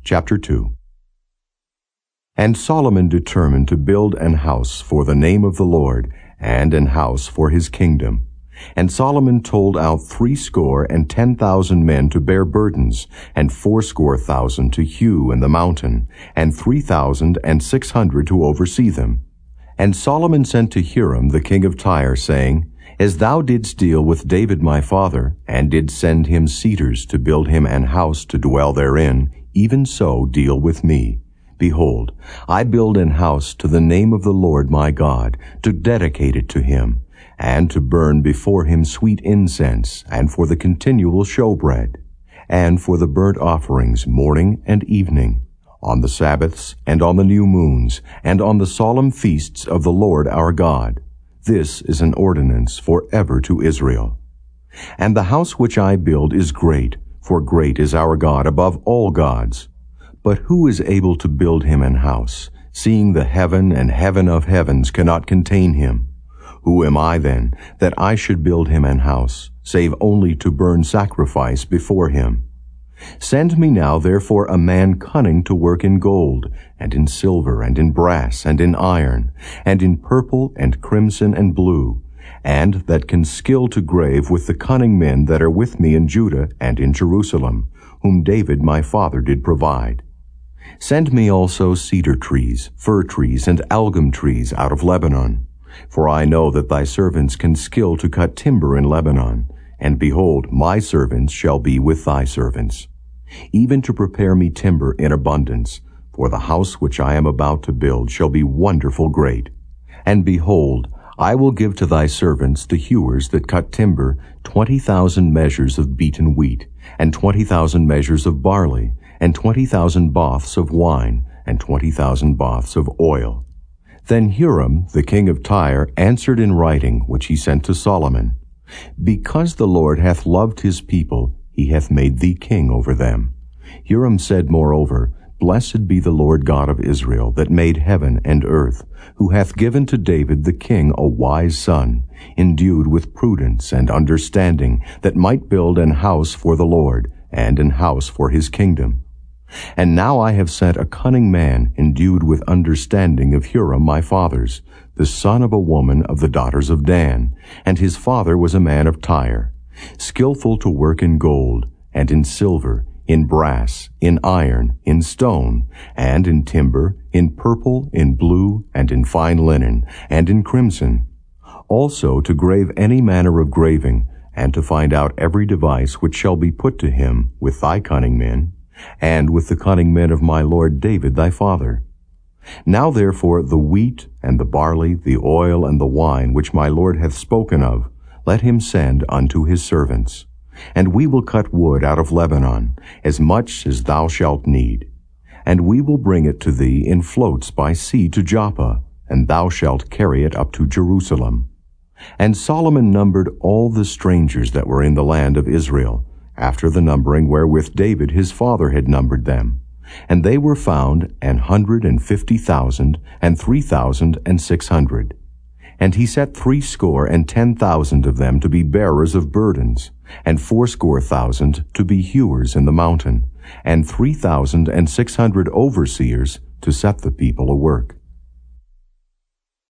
Chapter 2. And Solomon determined to build an house for the name of the Lord, and an house for his kingdom. And Solomon told out 10,000 men to bear burdens, and 80,000 to hew in the mountain, and 3,600 to oversee them. And Solomon sent to Huram the king of Tyre, saying, As thou didst deal with David my father, and didst send him cedars to build him an house to dwell therein, even so deal with me. Behold, I build an house to the name of the Lord my God, to dedicate it to him, and to burn before him sweet incense, and for the continual shewbread, and for the burnt offerings morning and evening, on the sabbaths, and on the new moons, and on the solemn feasts of the Lord our God. This is an ordinance forever to Israel. And the house which I build is great, for great is our God above all gods. But who is able to build him an house, seeing the heaven and heaven of heavens cannot contain him? Who am I then, that I should build him an house, save only to burn sacrifice before him? Send me now therefore a man cunning to work in gold, and in silver, and in brass, and in iron, and in purple, and crimson, and blue, and that can skill to grave with the cunning men that are with me in Judah and in Jerusalem, whom David my father did provide. Send me also cedar trees, fir trees, and algum trees out of Lebanon. For I know that thy servants can skill to cut timber in Lebanon, and behold, my servants shall be with thy servants, even to prepare me timber in abundance, for the house which I am about to build shall be wonderful great. And behold, I will give to thy servants the hewers that cut timber 20,000 measures of beaten wheat, and 20,000 measures of barley, and 20,000 baths of wine, and 20,000 baths of oil. Then Huram, the king of Tyre, answered in writing, which he sent to Solomon, Because the Lord hath loved his people, he hath made thee king over them. Huram said moreover, Blessed be the Lord God of Israel, that made heaven and earth, who hath given to David the king a wise son, endued with prudence and understanding, that might build an house for the Lord, and an house for his kingdom. And now I have sent a cunning man, endued with understanding of Huram my father's, the son of a woman of the daughters of Dan, and his father was a man of Tyre, skillful to work in gold, and in silver, in brass, in iron, in stone, and in timber, in purple, in blue, and in fine linen, and in crimson. Also to grave any manner of graving, and to find out every device which shall be put to him with thy cunning men, and with the cunning men of my lord David thy father. Now therefore the wheat, and the barley, the oil, and the wine, which my lord hath spoken of, let him send unto his servants. And we will cut wood out of Lebanon, as much as thou shalt need. And we will bring it to thee in floats by sea to Joppa, and thou shalt carry it up to Jerusalem. And Solomon numbered all the strangers that were in the land of Israel, after the numbering wherewith David his father had numbered them. And they were found 150,000 and 3,600. And he set 10,000 of them to be bearers of burdens, and 80,000 to be hewers in the mountain, and 3,600 overseers to set the people a work.